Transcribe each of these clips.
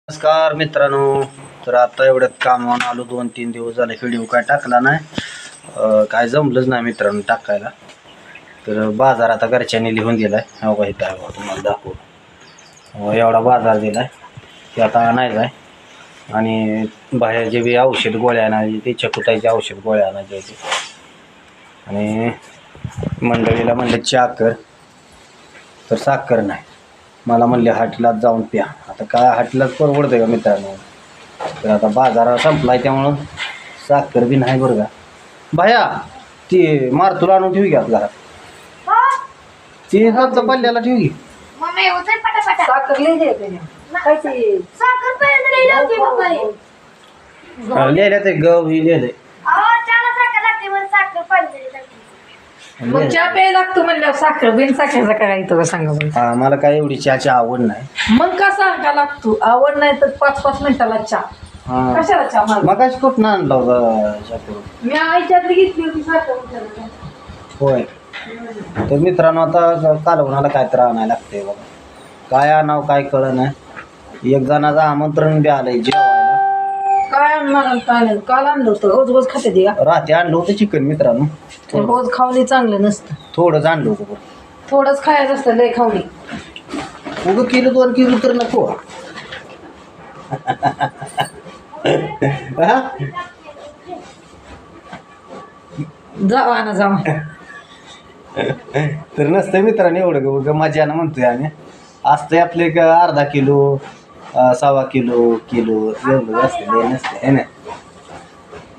नमस्कार मित्रांनो. तर आता एवढ्यात कामावून आलो, 2-3 दिवस झाले व्हिडिओ काय टाकला नाही, काय जमलंच नाही मित्रांनो टाकायला. तर बाजार आता घरच्यांनी लिहून दिलाय, हो का इथं आहे तुम्हाला दाखवू. एवढा बाजार दिलाय की आता आणायचा आहे आणि बाहेर जे बी औषध गोळ्या आणायचे ते चकुटायचे औषध गोळ्या आणायचे होते. आणि मंडळीला म्हणलं चहा कर, तर साखर नाही. मला म्हणले हाटलात जाऊन प्या. आता काय हाटलाच परवडतं का मित्रांनो. तर आता बाजारात संपलाय त्यामुळं साखर बी नाही बरं का. बाया ती मारतुला आणून ठेवी घ्या घरात, ती हातचा पल्ल्याला ठेवी. लिहिल्या ते गव ही लिहिलंय. मग चहा प्यायला लागतो म्हणल्यावर साखर बिन साखरेचा काय येतो का सांगा बरं. हा, मला काय एवढी चहाची आवड नाही. मग कसा का लागतो, आवड नाही तर 5-5 मिनिटाला चहा. हा, कशाला चहा मागं? मग काय कुठं आणला होता चहा करून? मी आईच्यातली घेतली होती साखर विचारायला. होय. तर मित्रांनो आता कालवणाला काय तर आणायला लागतंय बघा. काय आणावं काय कळलं नाही. एक जणाचं आमंत्रण बी आलंय जेवायला. काय आणणार काय नाही, काल आणलं होतं. रोज रोज खाते ती का? रात्री आणलं होतं चिकन मित्रांनो. रोज खावणी चांगलं नसतं, थोडंच आणलं होतं बरं. थोडंच खायचं असतं लय खावणी. उगं किलो 2 किलो तर नको. हा? जावा ना जावा. तर नसतं मित्रांनो एवढं उगं मजानं म्हणतोय आम्ही. असतंय आपले एक अर्धा किलो 1.25 किलो एवढं असतं, लय नसतं आहे ना.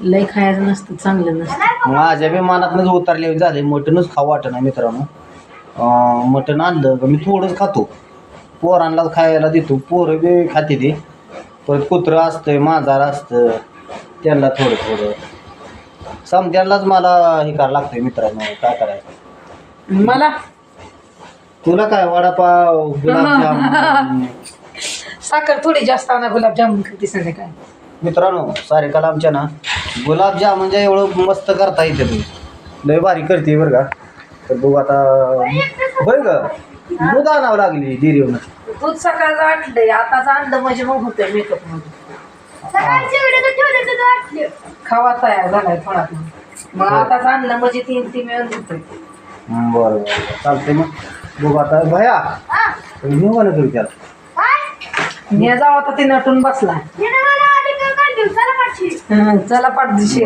लय खायचं नसतं, चांगलं नसतं. माझ्या बी मनातनंच उतरले झाले. मटनच खाऊ वाटत नाही मित्रांनो. मटण आणलं का मी थोडंच खातो, पोरांना खायला देतो. पोरं बी खाते ते. परत कुत्रं असतं, मांजर असतं, त्यांना थोडं थोडं समजायलाच मला हे करावं लागतंय मित्रांनो. काय करायचं. मला तुला काय वडापाव गुलाबजाम. साखर थोडी जास्त आणा, गुलाबजामुन करते संध्याकाळी. मित्रांनो सारिकाला आमच्या ना गुलाबजाम म्हणजे एवढं मस्त करता येते. तुम्ही लय भारी करते बरं का. तर बघू आता. होय ग, दूध आणावं लागली डिरीवरून. दूध सकाळचं आणलंय, आताच आणलं म्हणजे मग होतंय मेकअप मध्ये. खावा तयार झालाय थोडा, मग आताच आणलं म्हणजे 3 मिळून होतंय. बरं बरं चालतंय. मग बघू आता. भया निवानं करू त्याला. मी जाऊ आता, ती नटून बसला. चला पाठदिशी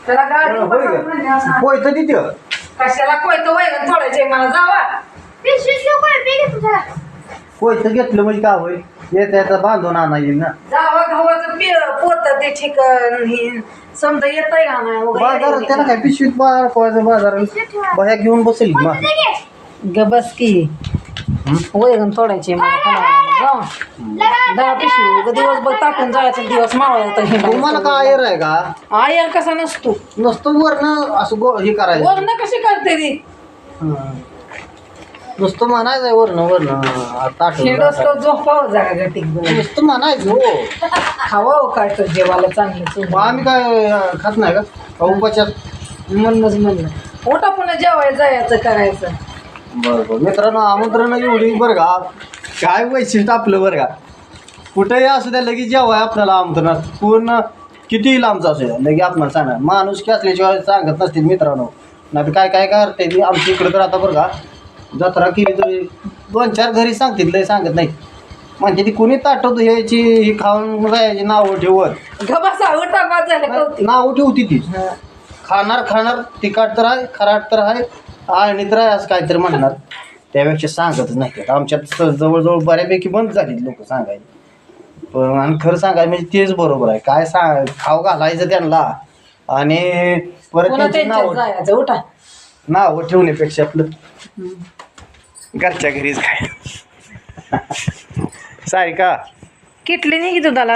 त्याला गाडी होय तर तिथे कशाला कोयतं वैगन थोडायचे मला. जावा होय तर घेतलं म्हणजे काय होईल. येता येता बांधून आणायची ना. जावा, गव्हाचं पोत ते ठिकाण समजा येतंय का नाही बाजारात त्याला काय पिशवीत बाजारात बाया घेऊन बसेल मग. ग बस की वैगन तोडायचे मला. दहा पिशवी दिवसभर टाकून जायचं, दिवस मावळायचं. तुम्हाला काय आयर आहे का? आयर कसा नसतो, नुसतं वरनं असं हे करायचं. वर्ण कशी करते ती. नुसतं म्हणायचं वरनं झोपावं जागा गटीक नुसतं म्हणायचं. हो खावावं काय तर जेवायला चांगलं. आम्ही काय खात नाही का उपाच्यात. म्हणलं पोटा पुन्हा जेवायला जायचं करायचं. बरं मित्रांनो आमंत्रण एवढी बरं का. काय वैशिष्ट्य आपलं बरं का. कुठेही असू द्या लगेच जेवाय आपल्याला आमंत्रण. कोण कितीही लांबचं असू द्या लगे आपल्याला सांगा. माणूस की असल्याशिवाय सांगत नसतील मित्रांनो. नाही काय काय करते ती आमच्या इकडं. तर आता बरं का जत्रा केली तरी 2-4 घरी सांगतील, लय सांगत नाही. म्हणजे ती कुणी ताटवतो यायची ही खाऊन जायची नावं ठेवत. नावं ठेवती ती. खाणार तिखट तर आहे, खराट तर आहे, आणि तर आहे असं काहीतरी म्हणणार. त्यापेक्षा सांगतच नाही. आमच्यात जवळजवळ बऱ्यापैकी बंद झाली लोक सांगायला. पण आणि खरं सांगायचं म्हणजे तेच बरोबर आहे. काय खाऊ घालायचं त्यांना आणि परत नावं ठेवण्यापेक्षा आपलं घरच्या घरीच काय. सारिका किटली नाही की दुधाला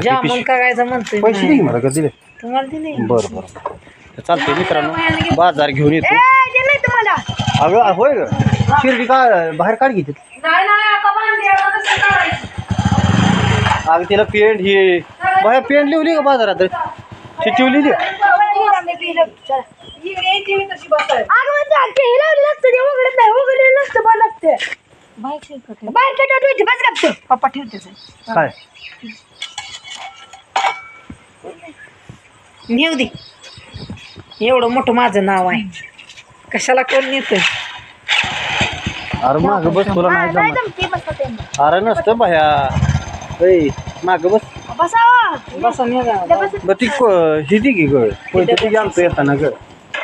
जामून करायचं म्हणतोय. पैसे नाही मला का दिले तुम्हाला दिले. बरं बरं चालतंय मित्रांनो. बाजार घेऊन येतो. अगं होय ग, शिर्डी का बाहेर काढ घेते. अगं तिला पेंट ही बाहेर पेंट लिवली का बाजारात ती ठेवलेली. बाहेर ठेवते बस गप्प पप्पा ठेवते काय नेऊ दे एवढं मोठं माझं नाव आहे कशाला कोण नेतोय अरे मागं बस तुला नाही जमत अरे नसतं भया ऐ मागं बस बसा बरं ती ही दी की गळ कोणती ती आणतो येताना गळ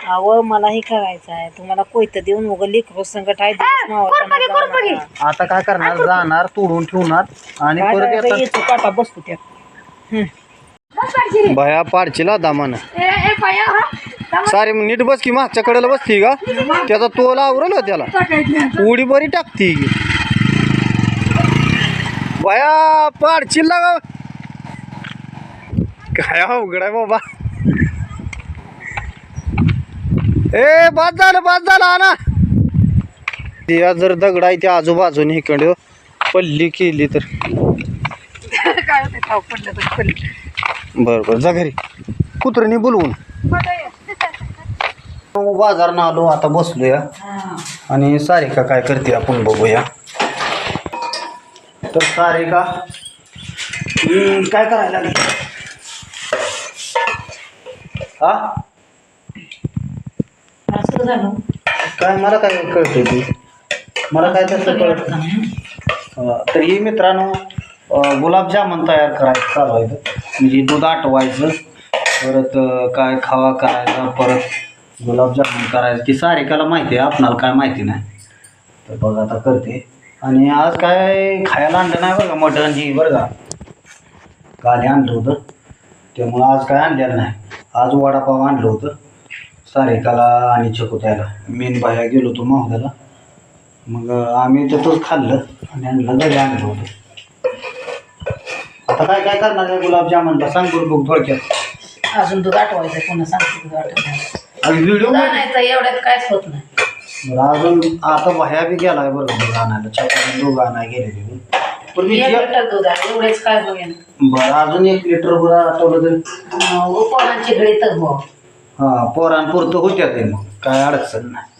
अहो मलाही करायचं आहे तुम्हाला कोयतं देऊन उगा लेकरू संकट आहे दिवस मावळताना आता काय करणार जाणार तोडून ठेवणार आणि परत येतात काटा बसतो त्यात भया पाडशीला दामान सारे नीट बस की मागच्या कडेला बसती का त्याचा तोल आवरल त्याला उडी बरी टाकती भया पाडशील का काय अवघड आहे बाबा ए बाद झालं ना त्या जर दगड आहे त्या आजूबाजूने इकडे पल्ली केली तर काय पडलं तर बरं जा घरी कुत्र्याने बोलवून बाजारनं आलो आता बसलोया आणि सारिका काय करते आपण बघूया तर सारिका काय करायला लागली हा असं झालं काय मला काय कळते ती मला काय तसं कळत तर ही मित्रांनो गुलाबजामुन तयार करायचं चालू आहे म्हणजे दूध आटवायचं परत काय खावा करायचा परत गुलाबजामुन करायचं की सारिकाला माहिती आहे आपणाला काय माहिती नाही तर बघ आता करते आणि आज काय खायला आणलं नाही बरं का मटण जी बरं का काल आणलं होतं त्यामुळं आज काय आणलेलं नाही आज वडापाव आणलं होतं सारिकाला आणि छकुत्याला मेन बाहेर गेलो होतो माहुद्याला मग आम्ही तिथंच खाल्लं आणि आणलं घरी आणलं होतं आता काय काय करणार आहे गुलाबजामुनला सांग बरं बघ थोडक्यात अजून दूध आठवायचं पुन्हा सांगते दूध आठवायचं आणि व्हिडिओ आणायचं एवढ्यात काहीच होत नाही बरं अजून आता बाह्या बी गेलाय बरं दूध आणायला छकुत्या दोघं आणायला गेलेली पण मी 1 लिटर दूध आहे एवढेच काय बघेन बरं अजून 1 लिटर बरं आठवलं तरी पोरांची गळी तर हो हां पोरांपुरतं होत्या ते मग काय अडचण नाही